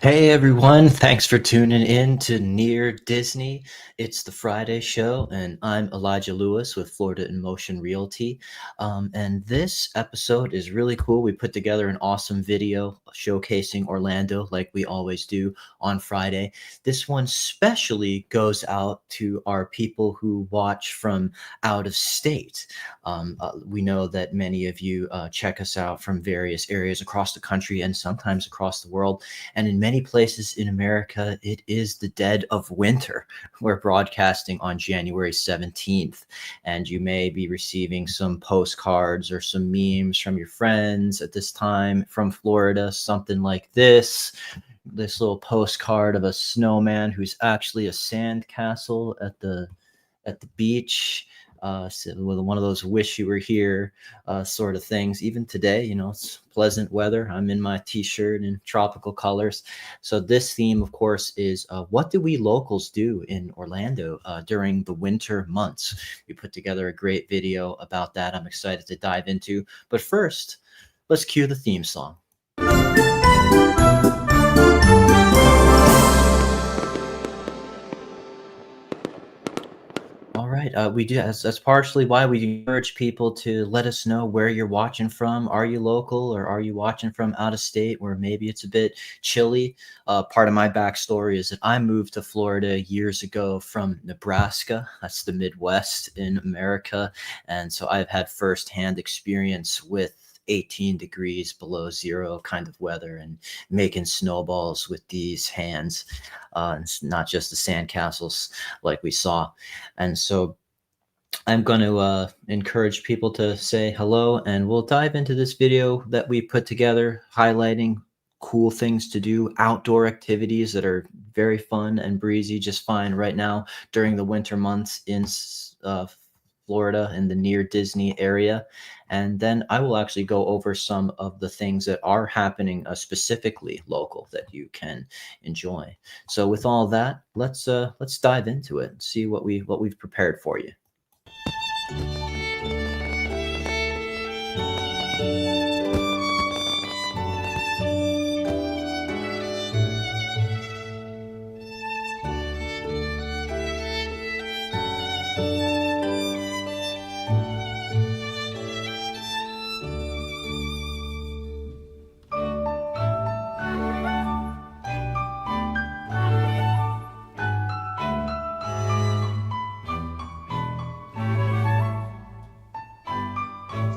Hey everyone, thanks for tuning in to Near Disney. It's the Friday show, and I'm Elijah Lewis with Florida in Motion Realty. And this episode is really cool. We put together an awesome video showcasing Orlando like we always do on Friday. This one specially goes out to our people who watch from out of state. We know that many of you check us out from various areas across the country and sometimes across the world. And in many places in America, it is the dead of winter. We're broadcasting on January 17th, and you may be receiving some postcards or some memes from your friends at this time from Florida, something like this little postcard of a snowman who's actually a sand castle at the beach, so with one of those wish you were here sort of things. Even today, it's pleasant weather. I'm in my t-shirt in tropical colors. So this theme, of course, is what do we locals do in Orlando during the winter months? We put together a great video about that. I'm excited to dive into. But first, let's cue the theme song. All right. We do. That's partially why we encourage people to let us know where you're watching from. Are you local or are you watching from out of state where maybe it's a bit chilly? Part of my backstory is that I moved to Florida years ago from Nebraska. That's the Midwest in America. And so I've had firsthand experience with 18 degrees below zero kind of weather and making snowballs with these hands. It's not just the sandcastles like we saw. And so I'm going to encourage people to say hello, and we'll dive into this video that we put together highlighting cool things to do, outdoor activities that are very fun and breezy, just fine right now during the winter months in Florida in the near Disney area. And then I will actually go over some of the things that are happening specifically local that you can enjoy. So with all that, let's dive into it and see what we've prepared for you.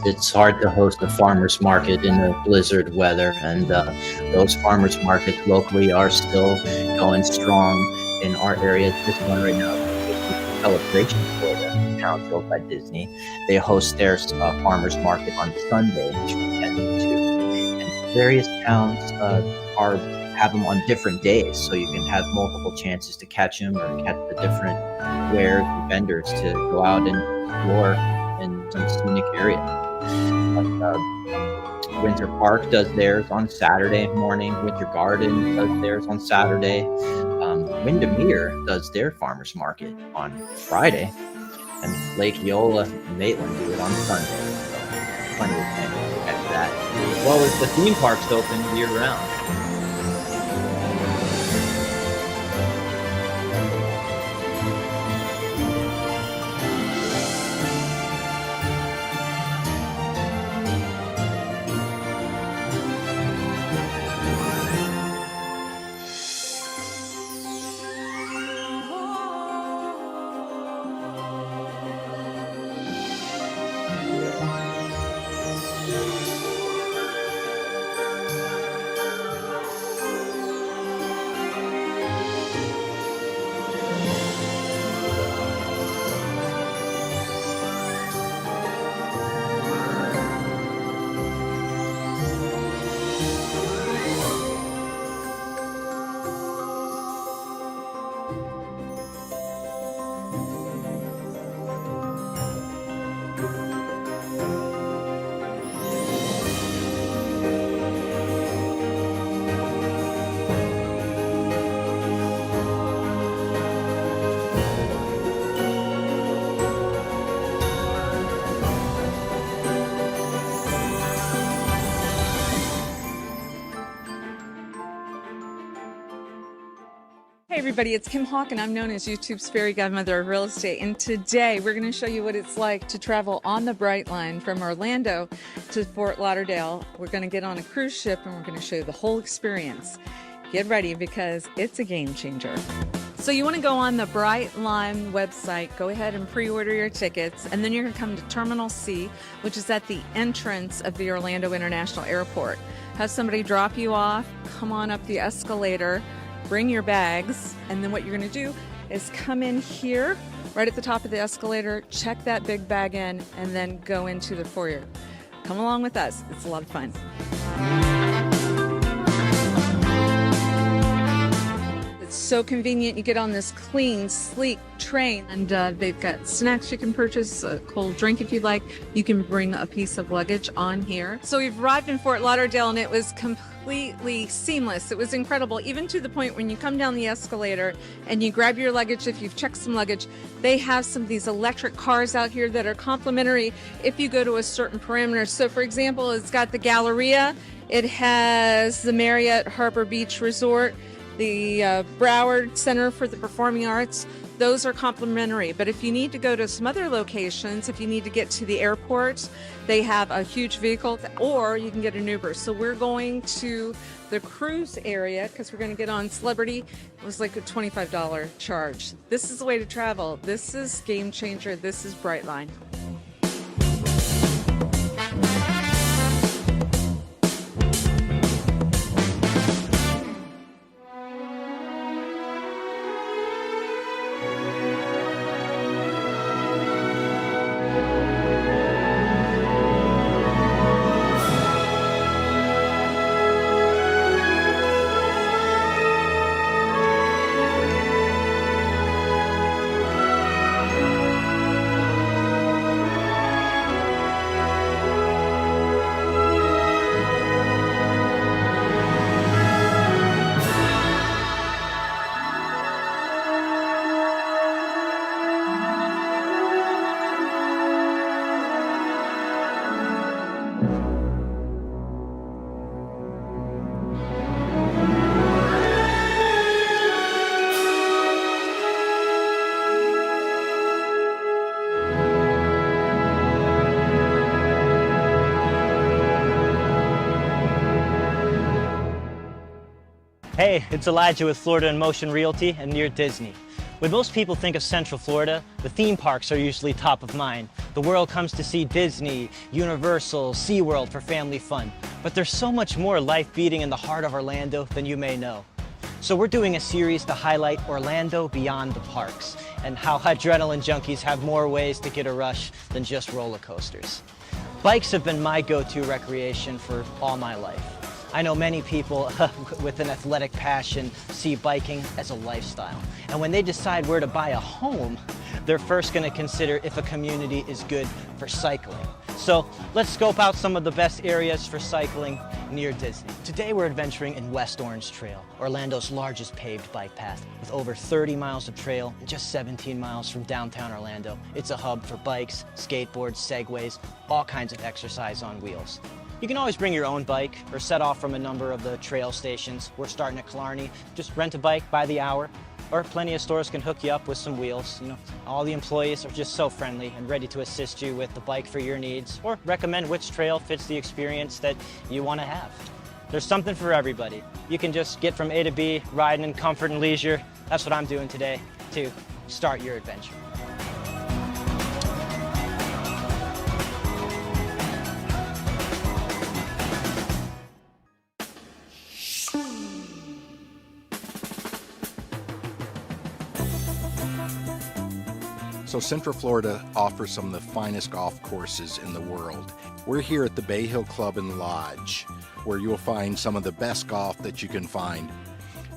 It's hard to host a farmer's market in the blizzard weather, and those farmers markets locally are still going strong in our area. This one right now, Celebration, Florida, town built by Disney. They host their farmers market on Sunday, June 10th too. And various towns are have them on different days, so you can have multiple chances to catch them or catch the different wares and vendors to go out and explore in some scenic area. Winter Park does theirs on Saturday morning. Winter Garden does theirs on Saturday. Windermere does their farmers market on Friday, and Lake Eola and Maitland do it on Sunday. So plenty of time to catch that. As well as the theme parks open year round. Hey everybody, it's Kim Hawk and I'm known as YouTube's fairy godmother of real estate. And today we're going to show you what it's like to travel on the Brightline from Orlando to Fort Lauderdale. We're going to get on a cruise ship and we're going to show you the whole experience. Get ready because it's a game changer. So you want to go on the Brightline website, go ahead and pre-order your tickets, and then you're going to come to Terminal C, which is at the entrance of the Orlando International Airport. Have somebody drop you off, come on up the escalator, bring your bags, and then what you're going to do is come in here right at the top of the escalator, check that big bag in, and then go into the foyer. Come along with us. It's a lot of fun. It's so convenient. You get on this clean, sleek train, and they've got snacks you can purchase, a cold drink if you'd like. You can bring a piece of luggage on here. So we've arrived in Fort Lauderdale, and it was completely seamless. It was incredible, even to the point when you come down the escalator and you grab your luggage, if you've checked some luggage, they have some of these electric cars out here that are complimentary if you go to a certain parameter. So for example, it's got the Galleria, it has the Marriott Harbor Beach Resort, the Broward Center for the Performing Arts. Those are complimentary. But if you need to go to some other locations, if you need to get to the airport, they have a huge vehicle, or you can get an Uber. So we're going to the cruise area because we're going to get on Celebrity. It was like a $25 charge. This is the way to travel. This is game changer. This is Brightline. Hey, it's Elijah with Florida and Motion Realty and near Disney. When most people think of Central Florida, the theme parks are usually top of mind. The world comes to see Disney, Universal, SeaWorld for family fun. But there's so much more life beating in the heart of Orlando than you may know. So we're doing a series to highlight Orlando beyond the parks and how adrenaline junkies have more ways to get a rush than just roller coasters. Bikes have been my go-to recreation for all my life. I know many people with an athletic passion see biking as a lifestyle. And when they decide where to buy a home, they're first going to consider if a community is good for cycling. So let's scope out some of the best areas for cycling near Disney. Today we're adventuring in West Orange Trail, Orlando's largest paved bike path. With over 30 miles of trail and just 17 miles from downtown Orlando, it's a hub for bikes, skateboards, segways, all kinds of exercise on wheels. You can always bring your own bike or set off from a number of the trail stations. We're starting at Killarney. Just rent a bike by the hour, or plenty of stores can hook you up with some wheels. You know, all the employees are just so friendly and ready to assist you with the bike for your needs or recommend which trail fits the experience that you want to have. There's something for everybody. You can just get from A to B, riding in comfort and leisure. That's what I'm doing today to start your adventure. So Central Florida offers some of the finest golf courses in the world. We're here at the Bay Hill Club and Lodge, where you'll find some of the best golf that you can find.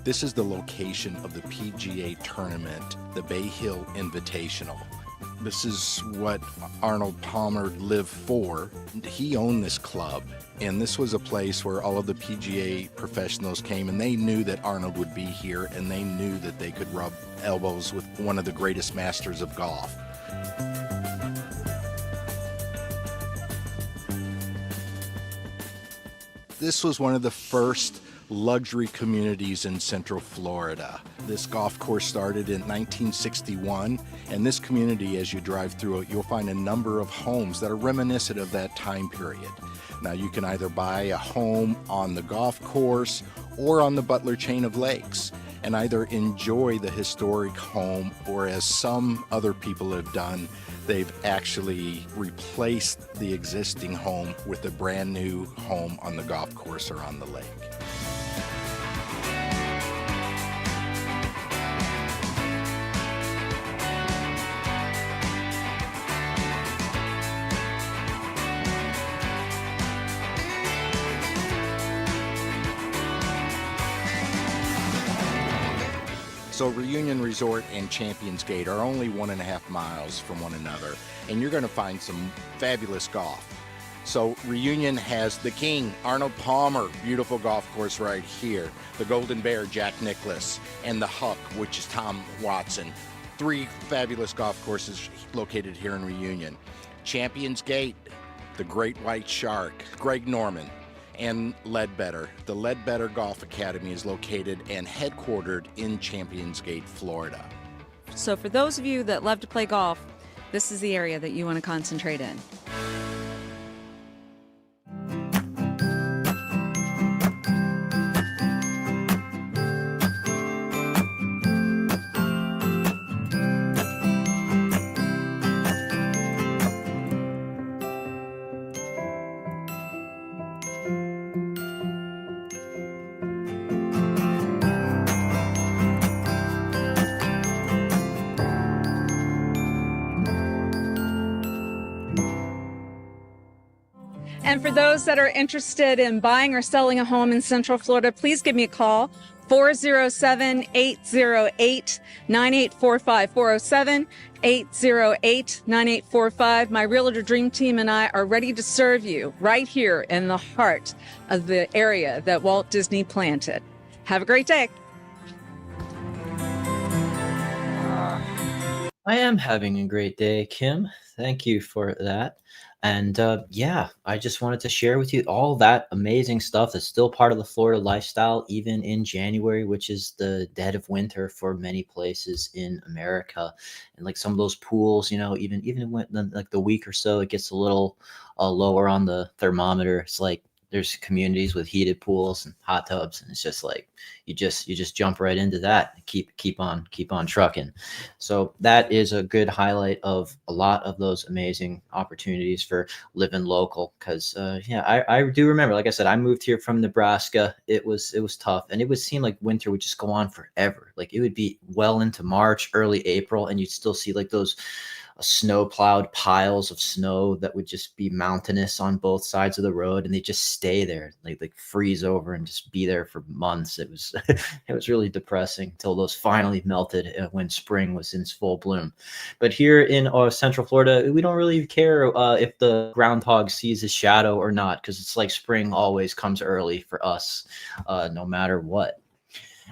This is the location of the PGA tournament, the Bay Hill Invitational. This is what Arnold Palmer lived for. He owned this club, and this was a place where all of the PGA professionals came, and they knew that Arnold would be here, and they knew that they could rub elbows with one of the greatest masters of golf. This was one of the first luxury communities in Central Florida. This golf course started in 1961, and this community, as you drive through it, you'll find a number of homes that are reminiscent of that time period. Now, you can either buy a home on the golf course or on the Butler chain of lakes, and either enjoy the historic home, or as some other people have done, they've actually replaced the existing home with a brand new home on the golf course or on the lake. So Reunion Resort and Champions Gate are only 1.5 miles from one another, and you're going to find some fabulous golf. So Reunion has the King, Arnold Palmer, beautiful golf course right here. The Golden Bear, Jack Nicklaus, and the Huck, which is Tom Watson. 3 fabulous golf courses located here in Reunion. Champions Gate, the Great White Shark, Greg Norman, and Ledbetter. The Ledbetter Golf Academy is located and headquartered in Champions Gate, Florida. So for those of you that love to play golf, this is the area that you want to concentrate in. And for those that are interested in buying or selling a home in Central Florida, please give me a call, 407-808-9845, 407-808-9845. My Realtor Dream Team and I are ready to serve you right here in the heart of the area that Walt Disney planted. Have a great day. I am having a great day, Kim. Thank you for that. And yeah, I just wanted to share with you all that amazing stuff that's still part of the Florida lifestyle, even in January, which is the dead of winter for many places in America. And like some of those pools, you know, even when like the week or so, it gets a little lower on the thermometer. It's like there's communities with heated pools and hot tubs, and it's just like you just jump right into that and keep on trucking. So that is a good highlight of a lot of those amazing opportunities for living local. Because yeah, I do remember, like I said, I moved here from Nebraska. It was tough, and it would seem like winter would just go on forever. Like it would be well into March, early April, and you'd still see like those snow plowed piles of snow that would just be mountainous on both sides of the road, and they just stay there, like freeze over and just be there for months. It was it was really depressing until those finally melted when spring was in full bloom. But here in Central Florida, we don't really care if the groundhog sees his shadow or not, because it's like spring always comes early for us, no matter what.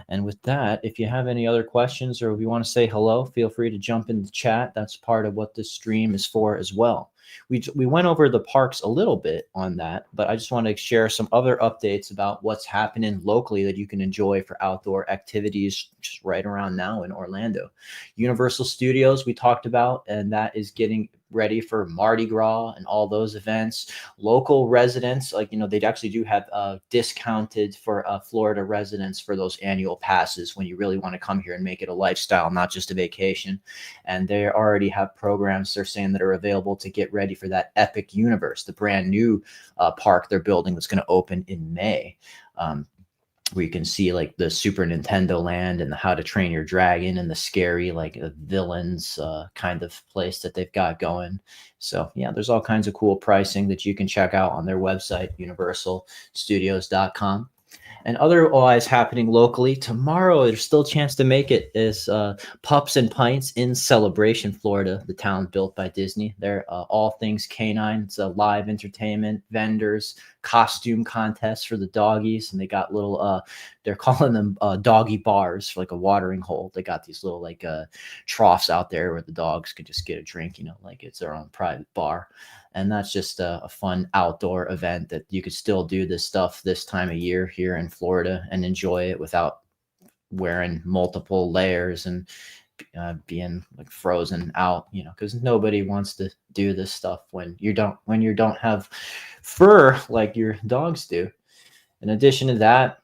And with that, if you have any other questions or if you want to say hello, feel free to jump in the chat. That's part of what this stream is for as well. We went over the parks a little bit on that, but I just want to share some other updates about what's happening locally that you can enjoy for outdoor activities just right around now in Orlando. Universal Studios we talked about, and that is getting ready for Mardi Gras and all those events. Local residents, like, you know, they actually do have discounted for Florida residents for those annual passes when you really want to come here and make it a lifestyle, not just a vacation. And they already have programs, they're saying, that are available to get ready for that Epic Universe, the brand new park they're building that's going to open in May. Where you can see like the Super Nintendo Land and the How to Train Your Dragon and the scary like villains kind of place that they've got going. So yeah, there's all kinds of cool pricing that you can check out on their website, universalstudios.com. And otherwise happening locally tomorrow, there's still a chance to make it, is Pups and Pints in Celebration, Florida, the town built by Disney. They're all things canine. It's a live entertainment, vendors, costume contests for the doggies, and they got little they're calling them doggy bars for like a watering hole. They got these little like troughs out there where the dogs could just get a drink, like it's their own private bar. And that's just a fun outdoor event that you could still do this stuff this time of year here in Florida and enjoy it without wearing multiple layers and being like frozen out, because nobody wants to do this stuff when you don't have fur like your dogs do. In addition to that,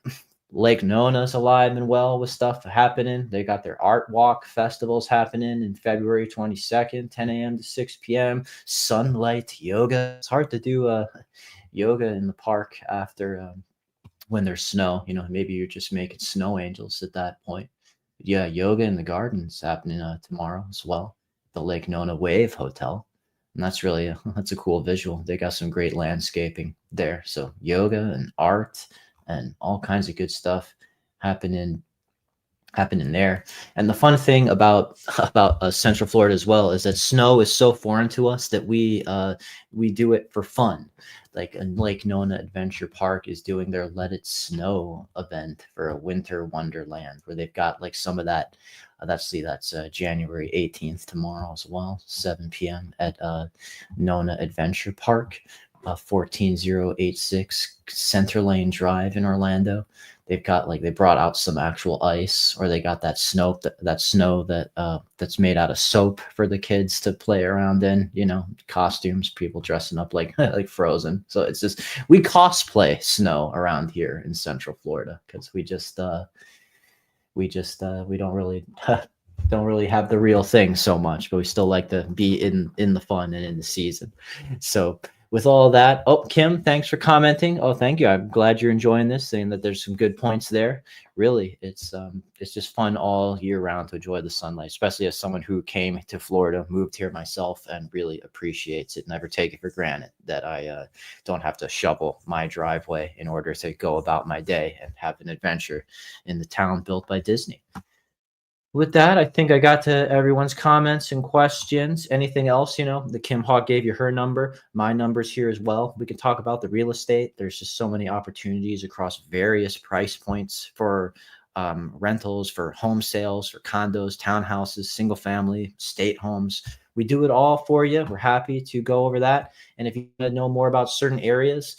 Lake Nona's alive and well with stuff happening. They got their art walk festivals happening in February 22nd, 10 a.m. to 6 p.m. Sunlight yoga. It's hard to do yoga in the park after when there's snow. Maybe you're just making snow angels at that point. But yeah, yoga in the gardens happening tomorrow as well. The Lake Nona Wave Hotel. And that's really that's a cool visual. They got some great landscaping there. So yoga and art and all kinds of good stuff happening there. And the fun thing about Central Florida as well is that snow is so foreign to us that we do it for fun. Like Lake Nona Adventure Park is doing their Let It Snow event for a winter wonderland, where they've got like some of that. That's January 18th tomorrow as well, 7 p.m. at Nona Adventure Park. 14086 Center Lane Drive in Orlando. They've got they brought out some actual ice, or they got that snow that's made out of soap for the kids to play around in, costumes, people dressing up like like Frozen. So it's just, we cosplay snow around here in Central Florida because we don't really don't really have the real thing so much, but we still like to be in the fun and in the season. So with all that, Kim, thanks for commenting. Oh, thank you. I'm glad you're enjoying this, saying that there's some good points there. Really, it's just fun all year round to enjoy the sunlight, especially as someone who came to Florida, moved here myself, and really appreciates it. Never take it for granted that I don't have to shovel my driveway in order to go about my day and have an adventure in the town built by Disney. With that, I think I got to everyone's comments and questions. Anything else, the Kim Hawk gave you her number. My number's here as well. We can talk about the real estate. There's just so many opportunities across various price points for rentals, for home sales, for condos, townhouses, single family, state homes. We do it all for you. We're happy to go over that. And if you want to know more about certain areas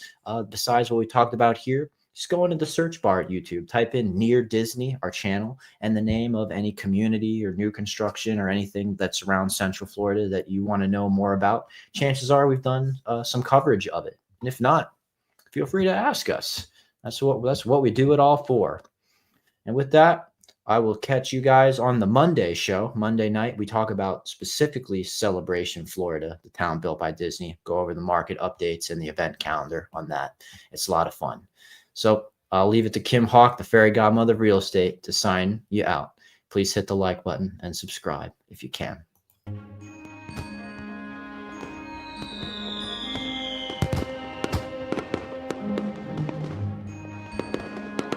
besides what we talked about here, just go into the search bar at YouTube, type in Near Disney, our channel, and the name of any community or new construction or anything that's around Central Florida that you want to know more about. Chances are we've done some coverage of it. And if not, feel free to ask us. That's what we do it all for. And with that, I will catch you guys on the Monday show. Monday night, we talk about specifically Celebration Florida, the town built by Disney. Go over the market updates and the event calendar on that. It's a lot of fun. So I'll leave it to Kim Hawk, the fairy godmother of real estate, to sign you out. Please hit the like button and subscribe if you can.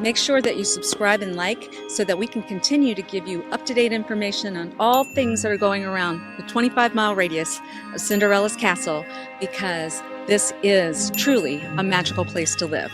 Make sure that you subscribe and like so that we can continue to give you up-to-date information on all things that are going around the 25-mile radius of Cinderella's castle, because this is truly a magical place to live.